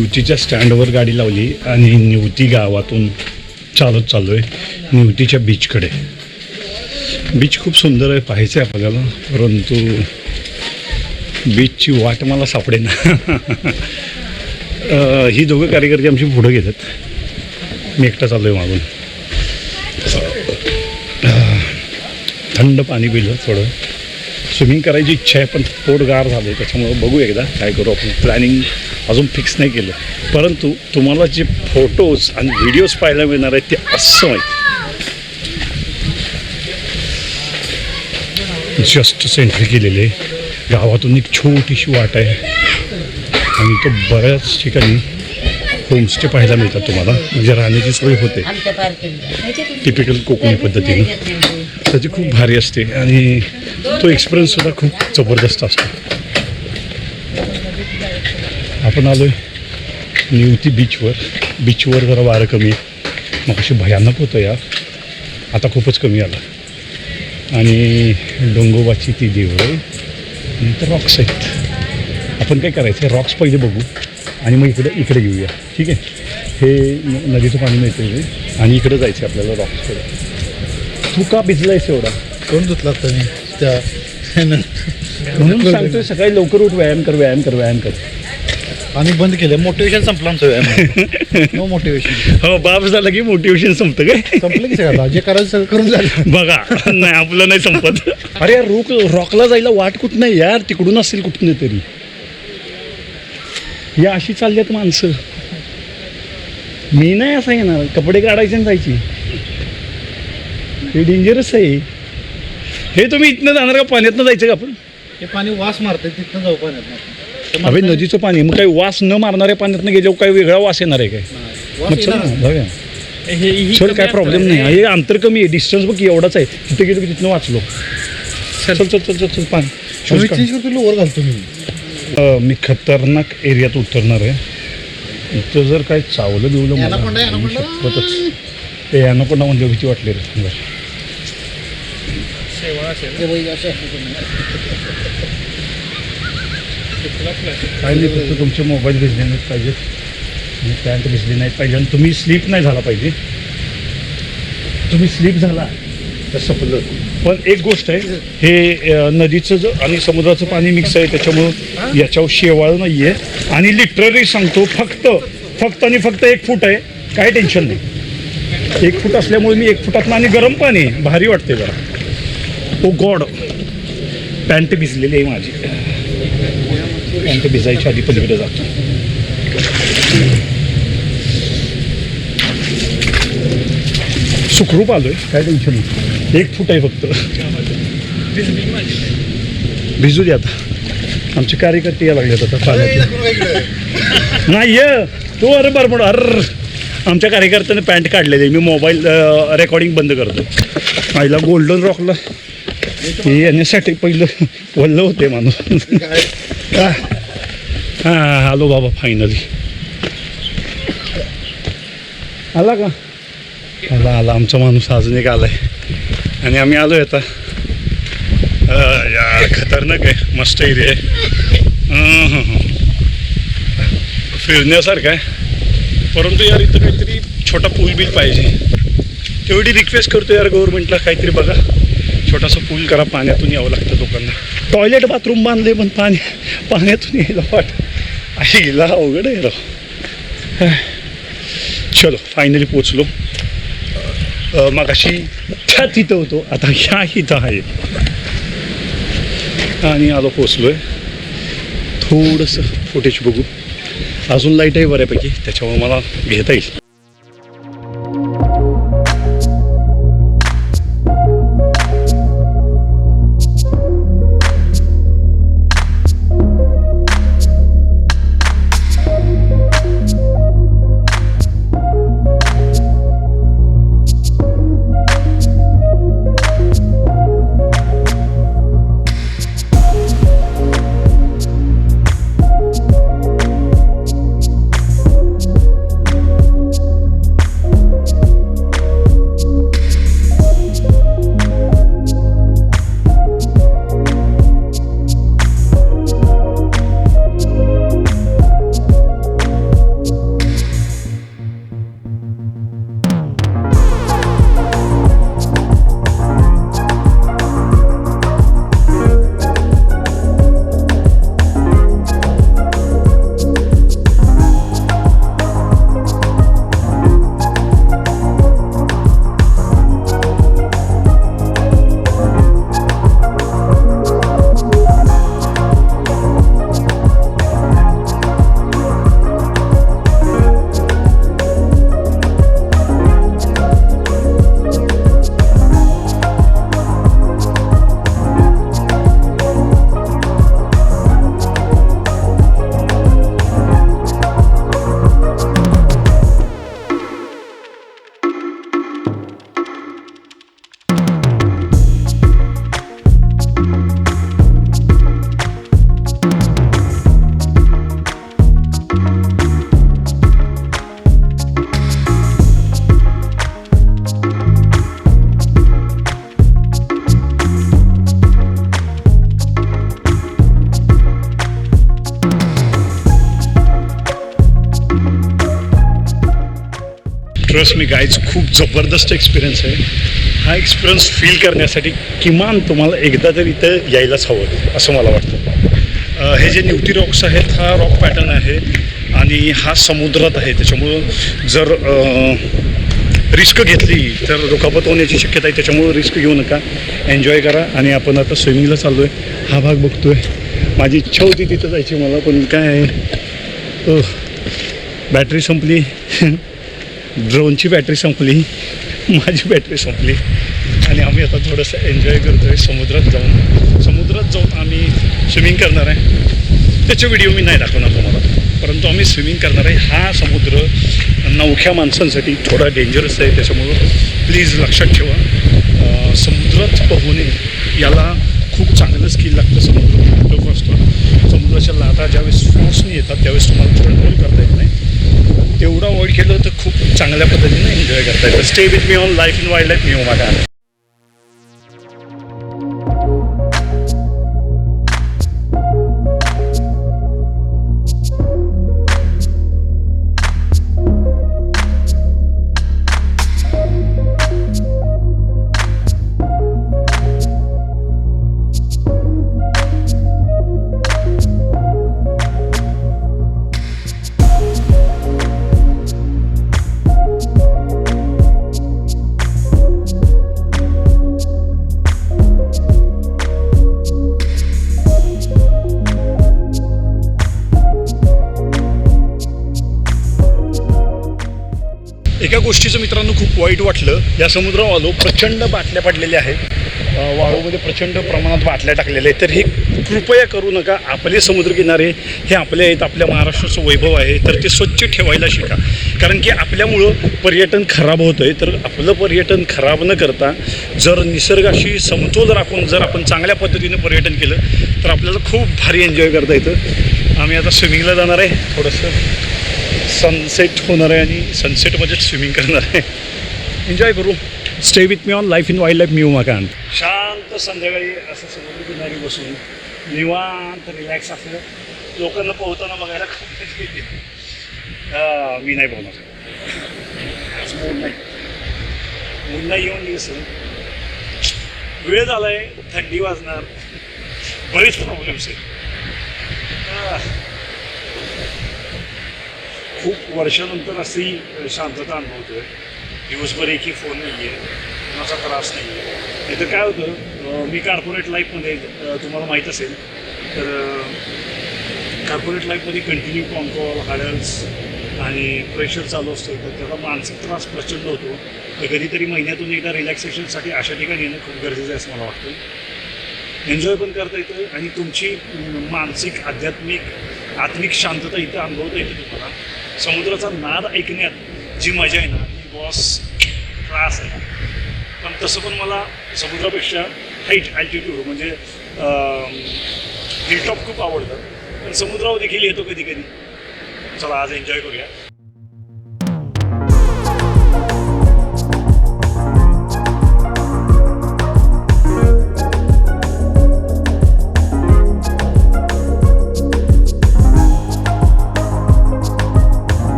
निवतीच्या स्टँडवर गाडी लावली आणि निवती गावातून चालत चाललो आहे निवतीच्या बीचकडे. बीच खूप सुंदर आहे, पाहायचं आहे आपल्याला, परंतु बीचची वाट मला सापडेना. ही दोघं कार्यकर्ते आमची पुढं घेतात, मी एकटा चाललो आहे मागून. थंड पाणी पिलं, थोडं स्विमिंग करायची इच्छा आहे पण पोट गार झालं आहे, त्याच्यामुळं बघू एकदा काय करू आपण. प्लॅनिंग अजून फिक्स नाही केलं, परंतु तुम्हाला जे फोटोज आणि व्हिडिओज पाहायला मिळणार आहेत ते असं माहिती. जस्ट एंट्री केलेली आहे, गावातून एक छोटीशी वाट आहे आणि तो बऱ्याच ठिकाणी होमस्टे पाहायला मिळतात तुम्हाला, म्हणजे राहण्याची सोय होते टिपिकल कोकणी पद्धतीने. त्याची खूप भारी असते आणि तो एक्सपिरियन्ससुद्धा खूप जबरदस्त असतो. आपण आलो आहे निवती बीचवर जरा वारं कमी आहे, मग अशी भयानक होतं यार, आता खूपच कमी आलं. आणि डोंगोबाची ती देवळं आहे आणि तर रॉक्स आहेत. आपण काय करायचं आहे, रॉक्स पहिले बघू आणि मग इकडे घेऊया, ठीक आहे. हे नदीचं पाणी मिळतं इथे आणि इकडे जायचं आहे आपल्याला रॉक्सकडे. तू का भिजलायस एवढा? कोण धुतला तुम्ही त्या म्हणून सांगतोय सकाळी लवकर उठ, व्यायाम कर. आम्ही बंद केलं, मोटिवेशन संपलं आमचं व्यायाम. No motivation. हो, बाप झालं की मोटिवेशन संपतं काय? संपलं की सगळं, जे करायचं सगळं करून झालं. बघा, नाही आपलं नाही संपत. अरे यार, रॉकला जायला वाट कुठं नाही यार, तिकडून असेल कुठून तरी. या अशी चालल्यात माणसं. मी नाही असं येणार, कपडे काढायचे आणि जायची. हे डेंजरस आहे. हे तुम्ही इथनं जाणार का, पाण्यातनं जायचं का आपण? हे पाणी वास मारते, तिथनं जाऊ पाण्यात. अभि नदीचं पाणी, मग काही वास न मारणाऱ्या पाण्यातनं गेल्यावर काही वेगळा वास येणार आहे काय? मग चल ना, बघा चल, काय प्रॉब्लेम नाही. हे अंतर कमी आहे, डिस्टन्स बघ एवढाच आहे. तिथे गेलो की तिथनं वाचलो. चल पाणी वर घालतो मी खतरनाक एरियात उतरणार आहे. इथं जर काय चावलं बिवलं मला शपथच. ते ॲनाकोंडा म्हणजे भीती वाटली रे. काय नाही, फक्त तुमचे मोबाईल भिजले नाहीत पाहिजेत आणि पॅन्ट भिजली नाही पाहिजे आणि तुम्ही स्लीप नाही झाला पाहिजे. तुम्ही स्लीप झाला तर संपलं. पण एक गोष्ट आहे, हे नदीचं आणि समुद्राचं पाणी मिक्स आहे, त्याच्यामुळं याच्यावर शेवाळ नाही आहे. आणि लिटरली सांगतो, फक्त आणि फक्त 1 फूट आहे, काही टेन्शन नाही. 1 फूट असल्यामुळे मी 1 फुटातनं, आणि गरम पाणी आहे, भारी वाटते जरा. ओ गॉड, पॅन्ट भिजलेली आहे माझी. पॅन्ट भिजायच्या आधी पलीकडे जातो. सुखरूप आलोय, काय टेन्शन नाही. 1 फूट आहे फक्त. भिजू दे आता, आमचे कार्यकर्ते या लागलेत आता पाण्यात. नाही तू अरे बरं अर, आमच्या कार्यकर्त्याने पॅन्ट काढलेली आहे. मी मोबाईल रेकॉर्डिंग बंद करतो. आईला गोल्डन रॉकला हे येण्यासाठी पहिलं वल्लं होते माणूस. हां आलो बाबा, फायनली आला का? आला आमचा माणूस, अजून एक आला आहे आणि आम्ही आलो आहे आता. यार खतरनाक आहे, मस्त एरिया आहे, फिरण्यासारखं आहे. परंतु यार इथं काहीतरी छोटा पूल बिल पाहिजे, तेवढी रिक्वेस्ट करतो यार गव्हर्नमेंटला. काहीतरी बघा, छोटासा पूल करा. पाण्यातून यावं लागतं लोकांना. टॉयलेट बाथरूम बांधले पण पाण्यातून यायला वाट आईला अवघड आहे राव. चलो फायनली पोचलो. मग अशी त्या तिथं होतो, आता ह्या इथं आहे आणि आलो, पोचलो आहे. थोडंसं फुटेज बघू. अजून लाईट आहे बऱ्यापैकी, त्याच्यामुळे मला घेता येईल. ट्रस्ट मी गाईज खूप जबरदस्त एक्सपिरियन्स आहे. हा एक्सपिरियन्स फील करण्यासाठी किमान तुम्हाला एकदा तरी इथं यायलाच हवं असं मला वाटतं. हे जे निवती रॉक्स आहेत हा रॉक पॅटर्न आहे आणि हा समुद्रात आहे, त्याच्यामुळं जर रिस्क घेतली तर दुखापत होण्याची शक्यता आहे. त्याच्यामुळं रिस्क घेऊ नका, एन्जॉय करा. आणि आपण आता स्विमिंगला चाललो आहे. हा भाग बघतो आहे. माझी इच्छा होती तिथं जायची मला, पण काय आहे बॅटरी संपली. ड्रोनची बॅटरी संपली, माझी बॅटरी संपली आणि आम्ही आता थोडंसं एन्जॉय करतो आहे. समुद्रात जाऊन आम्ही स्विमिंग करणार आहे. त्याचे व्हिडिओ मी नाही दाखवणार तुम्हाला, परंतु आम्ही स्विमिंग करणार आहे. हा समुद्र नवख्या माणसांसाठी थोडा डेंजरस आहे, त्याच्यामुळं प्लीज लक्षात ठेवा. समुद्रात पोहणे याला खूप चांगलं स्किल लागतं. समुद्र फर्स्ट समुद्राच्या लाटा ज्यावेळेस फोर्सने येतात त्यावेळेस तुम्हाला कंट्रोल करता येत नाही. तेवढं अवॉइड केलं तर खूप चांगल्या पद्धतीने एन्जॉय करता येतं. Stay with me on life in wild life मी माझ्या. एका गोष्टीचं मित्रांनो खूप वाईट वाटलं. या समुद्रावर आलो, प्रचंड बाटल्या पडलेल्या आहेत. वाळूमध्ये प्रचंड प्रमाणात बाटल्या टाकलेल्या आहेत. तर हे कृपया करू नका. आपले समुद्रकिनारे हे आपले आहेत, आपल्या महाराष्ट्राचं वैभव आहे, तर ते स्वच्छ ठेवायला शिका. कारण की आपल्यामुळं पर्यटन खराब होतं आहे. तर आपलं पर्यटन खराब न करता जर निसर्गाशी समतोल राखून जर आपण चांगल्या पद्धतीने पर्यटन केलं तर आपल्याला खूप भारी एन्जॉय करता येतं. आम्ही आता स्विमिंगला जाणार आहे. थोडंसं सनसेट होणार आहे आणि सनसेटमध्येच स्विमिंग करणार आहे. एन्जॉय करू. Stay with me on life in wild life मी उमाकांत. शांत संध्याकाळी असं समुद्रकिनारी बसून निवांत रिलॅक्स असं लोकांना पोहताना बघायला खूप मजा येते. मी नाही पोहणार आज. मूड नाही येऊन दिसं. वेळ झाला आहे, थंडी वाजणार, बरेच प्रॉब्लेम्स आहेत. खूप वर्षानंतर अशी शांतता अनुभवतोय. दिवसभर एकही फोन नाही आहे, कोणाचा त्रास नाही आहे. नाही तर काय होतं, मी कॉर्पोरेट लाईफमध्ये तुम्हाला माहीत असेल तर कॉर्पोरेट लाईफमध्ये कंटिन्यू कॉल हॅडल्स आणि प्रेशर चालू असतं, तर त्याला मानसिक त्रास प्रचंड होतो. तर कधीतरी महिन्यातून एकदा रिलॅक्सेशनसाठी अशा ठिकाणी येणं खूप गरजेचं आहे असं मला वाटतं. एन्जॉय पण करता येतं आणि तुमची मानसिक आत्मिक शांतता इथं अनुभवता येते तुम्हाला. समुद्राचा नाद ऐकण्यात जी मजा आहे ना ती बॉस त्रास आहे. पण तसं पण मला समुद्रापेक्षा हाईट अल्टिट्यूड म्हणजे हिलटॉप खूप आवडतं. पण समुद्रावर देखील येतो कधी कधी. चला आज एन्जॉय करूया.